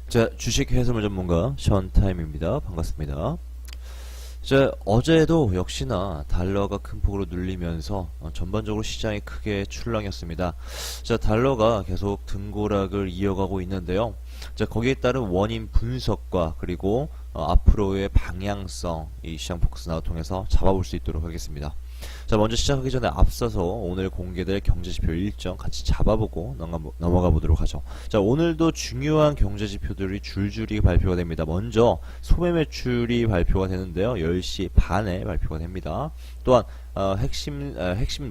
자, 주식 해설 전문가 션타임입니다. 반갑습니다. 자, 어제도 역시나 달러가 큰 폭으로 눌리면서 전반적으로 시장이 크게 출렁였습니다. 자, 달러가 계속 등고락을 이어가고 있는데요. 자, 거기에 따른 원인 분석과 그리고 앞으로의 방향성, 이 시장 포커스나우 통해서 잡아볼 수 있도록 하겠습니다. 자, 먼저 시작하기 전에 앞서서 오늘 공개될 경제지표 일정 같이 잡아보고 넘어가 보도록 하죠. 자, 오늘도 중요한 경제지표들이 줄줄이 발표가 됩니다. 먼저 소매 매출이 발표가 되는데요. 10시 반에 발표가 됩니다. 또한 핵심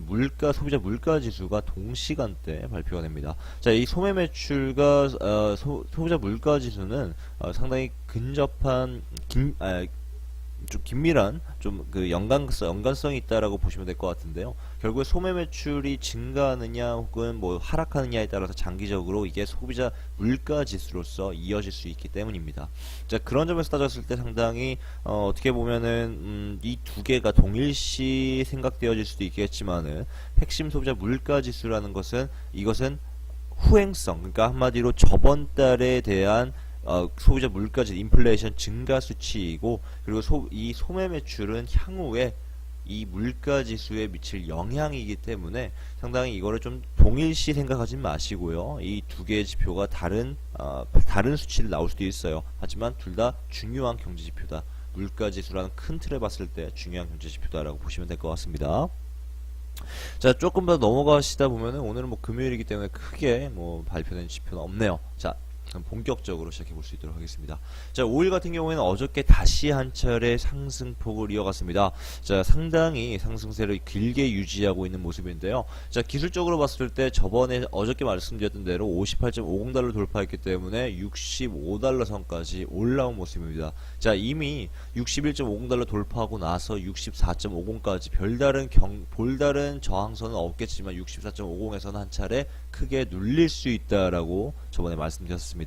물가, 소비자 물가 지수가 동시간대 발표가 됩니다. 자, 이 소매 매출과 소비자 물가 지수는 상당히 근접한 좀 긴밀한 좀 그 연관성이 있다라고 보시면 될 것 같은데요. 결국에 소매 매출이 증가하느냐 혹은 뭐 하락하느냐에 따라서 장기적으로 이게 소비자 물가 지수로서 이어질 수 있기 때문입니다. 자, 그런 점에서 따졌을 때 상당히 어떻게 보면은 이 두 개가 동일시 생각되어질 수도 있겠지만은 핵심 소비자 물가 지수라는 것은 이것은 후행성, 그러니까 한마디로 저번 달에 대한 소비자 물가지 인플레이션 증가 수치이고, 그리고 이 소매 매출은 향후에 이 물가 지수에 미칠 영향이기 때문에 상당히 이거를 좀 동일시 생각하지 마시고요. 이 두 개의 지표가 다른 수치를 나올 수도 있어요. 하지만 둘 다 중요한 경제 지표다. 물가 지수라는 큰 틀에 봤을 때 중요한 경제 지표다라고 보시면 될 것 같습니다. 자, 조금 더 넘어가시다 보면은 오늘은 뭐 금요일이기 때문에 크게 뭐 발표된 지표는 없네요. 자, 그럼 본격적으로 시작해 볼 수 있도록 하겠습니다. 자, 5일 같은 경우에는 어저께 다시 한 차례 상승폭을 이어갔습니다. 자, 상당히 상승세를 길게 유지하고 있는 모습인데요. 자, 기술적으로 봤을 때 어저께 말씀드렸던 대로 58.50달러 돌파했기 때문에 65달러 선까지 올라온 모습입니다. 자, 이미 61.50달러 돌파하고 나서 64.50까지 볼다른 저항선은 없겠지만 64.50에서는 한 차례 크게 눌릴 수 있다라고 저번에 말씀드렸습니다.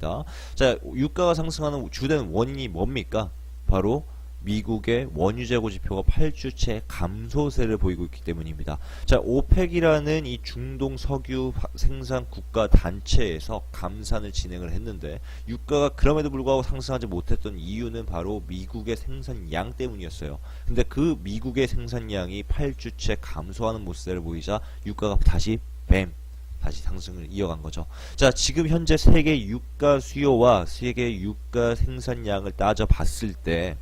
자, 유가가 상승하는 주된 원인이 뭡니까? 바로 미국의 원유 재고 지표가 8주째 감소세를 보이고 있기 때문입니다. 자, 오펙이라는 이 중동 석유 생산 국가 단체에서 감산을 진행을 했는데 유가가 그럼에도 불구하고 상승하지 못했던 이유는 바로 미국의 생산량 때문이었어요. 근데 그 미국의 생산량이 8주째 감소하는 모습을 보이자 유가가 다시 상승을 이어간 거죠. 자, 지금 현재 세계 유가 수요와 세계 유가 생산량을 따져 봤을 때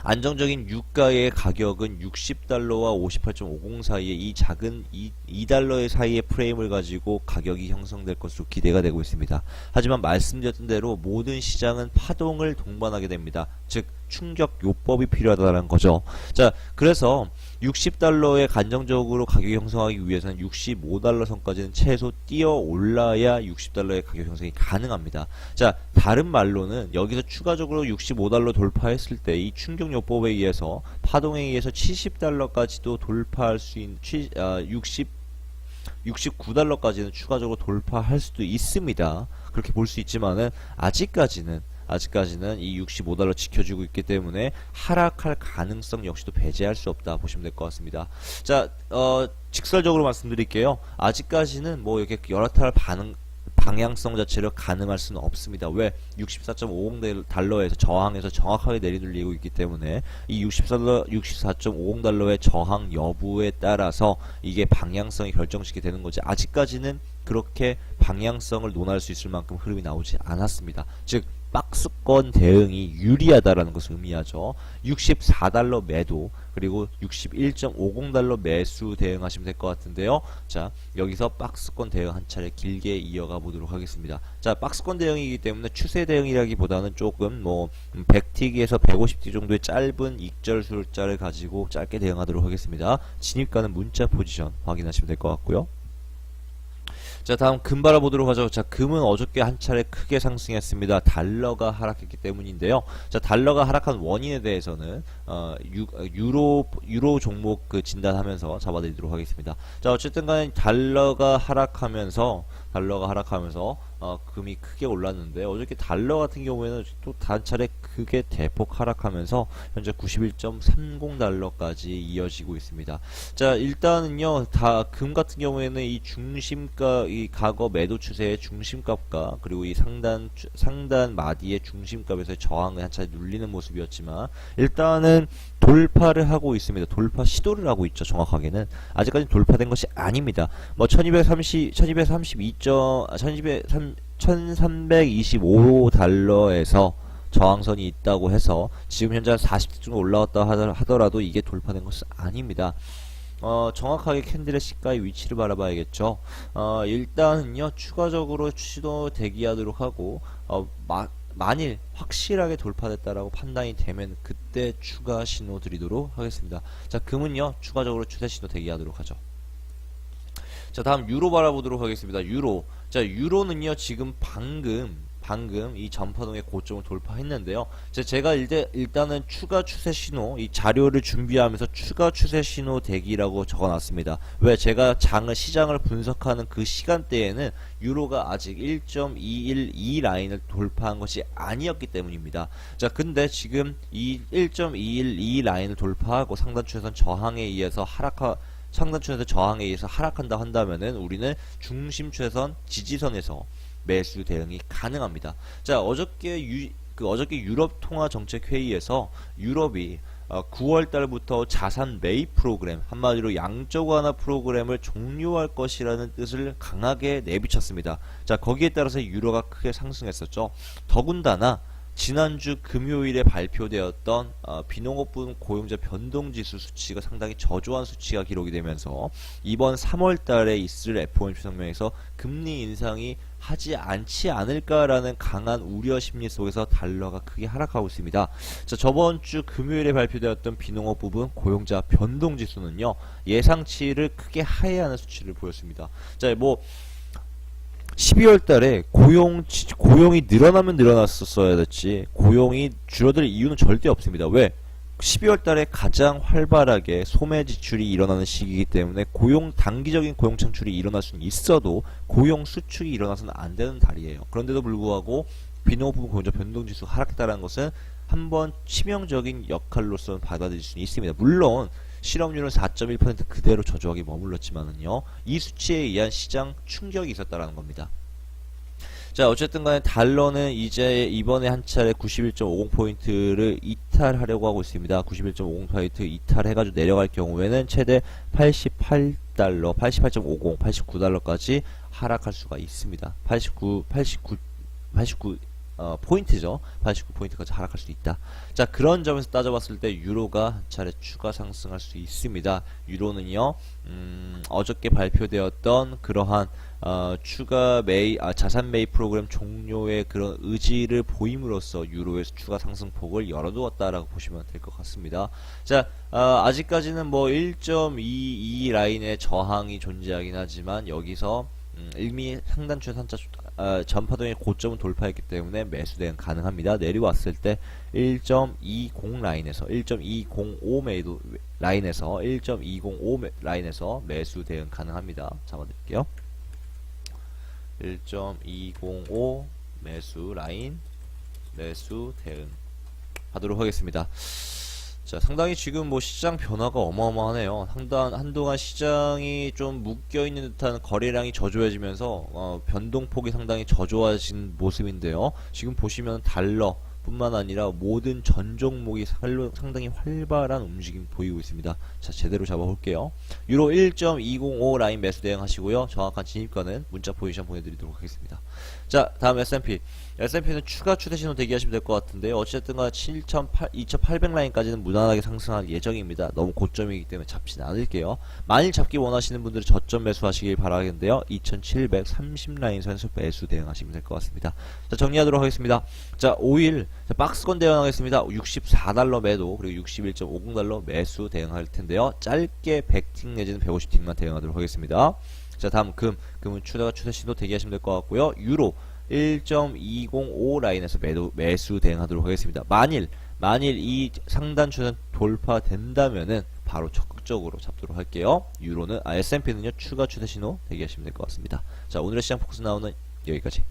안정적인 유가의 가격은 60달러와 58.50 사이에 이 작은 2달러의 사이의 프레임을 가지고 가격이 형성될 것으로 기대가 되고 있습니다. 하지만 말씀드렸던 대로 모든 시장은 파동을 동반하게 됩니다. 즉 충격 요법이 필요하다는 거죠. 자, 그래서 60달러에 간정적으로 가격이 형성하기 위해서는 65달러 선까지는 최소 뛰어 올라야 60달러의 가격 형성이 가능합니다. 자, 다른 말로는 여기서 추가적으로 65달러 돌파했을 때 이 충격 요법에 의해서 파동에 의해서 70달러까지도 돌파할 수 있는 69달러까지는 추가적으로 돌파할 수도 있습니다. 그렇게 볼 수 있지만은 아직까지는 이 65달러 지켜주고 있기 때문에 하락할 가능성 역시도 배제할 수 없다 보시면 될 것 같습니다. 자, 직설적으로 말씀드릴게요. 아직까지는 뭐 이렇게 여러 탈 방향성 자체를 가늠할 수는 없습니다. 왜? 64.50달러에서 저항에서 정확하게 내리돌리고 있기 때문에 이 64.50달러의 저항 여부에 따라서 이게 방향성이 결정짓게 되는 거지, 아직까지는 그렇게 방향성을 논할 수 있을 만큼 흐름이 나오지 않았습니다. 즉 박스권 대응이 유리하다라는 것을 의미하죠. 64달러 매도 그리고 61.50달러 매수 대응하시면 될 것 같은데요. 자, 여기서 박스권 대응 한 차례 길게 이어가 보도록 하겠습니다. 자, 박스권 대응이기 때문에 추세 대응이라기보다는 조금 뭐 100T기에서 150T 정도의 짧은 익절 숫자를 가지고 짧게 대응하도록 하겠습니다. 진입가는 문자 포지션 확인하시면 될 것 같고요. 자, 다음 금 바라보도록 하죠. 자, 금은 어저께 한 차례 크게 상승했습니다. 달러가 하락했기 때문인데요. 자, 달러가 하락한 원인에 대해서는 유로 종목 그 진단하면서 잡아드리도록 하겠습니다. 자, 어쨌든 간에 달러가 하락하면서 금이 크게 올랐는데 어저께 달러 같은 경우에는 또 단차례 크게 대폭 하락하면서 현재 91.30달러까지 이어지고 있습니다. 자, 일단은요, 금 같은 경우에는 이 중심가, 이 과거 매도 추세의 중심값과 그리고 이 상단 마디의 중심값에서의 저항을 한 차례 눌리는 모습이었지만 일단은 돌파를 하고 있습니다. 돌파 시도를 하고 있죠. 정확하게는 아직까지 돌파된 것이 아닙니다. 뭐 1325달러에서 저항선이 있다고 해서 지금 현재 한 40대 정도 올라왔다 하더라도 이게 돌파된 것은 아닙니다. 정확하게 캔들의 시가의 위치를 바라봐야겠죠. 일단은요, 추가적으로 시도 대기하도록 하고, 만일 확실하게 돌파됐다라고 판단이 되면 그때 추가 신호 드리도록 하겠습니다. 자, 금은요, 추가적으로 추세 신호 대기하도록 하죠. 자, 다음 유로 바라보도록 하겠습니다. 유로. 자, 유로는요, 지금 방금 이 전파동의 고점을 돌파했는데요. 제가 일단은 추가 추세 신호, 이 자료를 준비하면서 추가 추세 신호 대기라고 적어놨습니다. 왜? 제가 시장을 분석하는 그 시간대에는 유로가 아직 1.212 라인을 돌파한 것이 아니었기 때문입니다. 자, 근데 지금 이 1.212 라인을 돌파하고 상단추세선 저항에 의해서 상단추세선 저항에 의해서 하락한다 한다면은 우리는 중심 추세선 지지선에서 매수 대응이 가능합니다. 자, 어저께 유럽 통화 정책 회의에서 유럽이 9월 달부터 자산 매입 프로그램, 한마디로 양적 완화 프로그램을 종료할 것이라는 뜻을 강하게 내비쳤습니다. 자, 거기에 따라서 유로가 크게 상승했었죠. 더군다나 지난주 금요일에 발표되었던 비농업부 고용자 변동지수 수치가 상당히 저조한 수치가 기록이 되면서 이번 3월 달에 있을 FOMC 성명에서 금리 인상이 하지 않지 않을까라는 강한 우려 심리 속에서 달러가 크게 하락하고 있습니다. 자, 저번 주 금요일에 발표되었던 비농업 부분 고용자 변동지수는요, 예상치를 크게 하회하는 수치를 보였습니다. 자, 12월 달에 고용이 늘어나면 늘어났었어야 됐지, 고용이 줄어들 이유는 절대 없습니다. 왜? 12월 달에 가장 활발하게 소매 지출이 일어나는 시기이기 때문에 단기적인 고용 창출이 일어날 수는 있어도 고용 수축이 일어나서는 안 되는 달이에요. 그런데도 불구하고 비농업 부분 고용자 변동지수가 하락했다는 것은 한번 치명적인 역할로서 받아들일 수는 있습니다. 물론 실업률은 4.1% 그대로 저조하게 머물렀지만은요, 이 수치에 의한 시장 충격이 있었다라는 겁니다. 자, 어쨌든 간에 달러는 이제 이번에 한 차례 91.50포인트를 이탈하려고 하고 있습니다. 91.50포인트 이탈해가지고 내려갈 경우에는 최대 88달러, 88.50, 89달러까지 하락할 수가 있습니다. 89 포인트죠. 89포인트까지 하락할 수 있다. 자, 그런 점에서 따져봤을 때 유로가 한 차례 추가 상승할 수 있습니다. 유로는요, 어저께 발표되었던 그러한 자산 매입 프로그램 종료의 그런 의지를 보임으로써 유로에서 추가 상승폭을 열어두었다라고 보시면 될 것 같습니다. 자, 아직까지는 1.22 라인의 저항이 존재하긴 하지만 여기서 이미 상단추세 전파동의 고점은 돌파했기 때문에 매수 대응 가능합니다. 내려왔을 때 1.20 라인에서 1.205 매도 라인에서 1.205 라인에서 매수 대응 가능합니다. 잡아드릴게요. 1.205 매수 라인 매수 대응 하도록 하겠습니다. 자, 상당히 지금 시장 변화가 어마어마하네요. 한동안 시장이 좀 묶여있는 듯한 거래량이 저조해지면서 변동폭이 상당히 저조해진 모습인데요. 지금 보시면 달러 뿐만 아니라 모든 전 종목이 상당히 활발한 움직임 보이고 있습니다. 자, 제대로 잡아볼게요. 유로 1.205 라인 매수 대응하시고요. 정확한 진입가는 문자 포지션 보내드리도록 하겠습니다. 자, 다음 S&P. S&P는 추가 추세 신호 대기하시면 될 것 같은데요. 어쨌든 간 2800 라인까지는 무난하게 상승할 예정입니다. 너무 고점이기 때문에 잡지는 않을게요. 만일 잡기 원하시는 분들은 저점 매수하시길 바라겠는데요. 2730 라인 선에서 매수 대응하시면 될 것 같습니다. 자, 정리하도록 하겠습니다. 자, 5일 박스권 대응하겠습니다. 64달러 매도 그리고 61.50달러 매수 대응할 텐데요. 짧게 100틱 내지는 150틱만 대응하도록 하겠습니다. 자, 다음 금은 추세 신호 대기하시면 될 것 같고요. 유로 1.205 라인에서 매수 대응하도록 하겠습니다. 만일 이 상단 추세 돌파된다면은 바로 적극적으로 잡도록 할게요. 유로는 S&P는요 추가 추세 신호 대기하시면 될 것 같습니다. 자, 오늘의 시장 포커스 나오는 여기까지.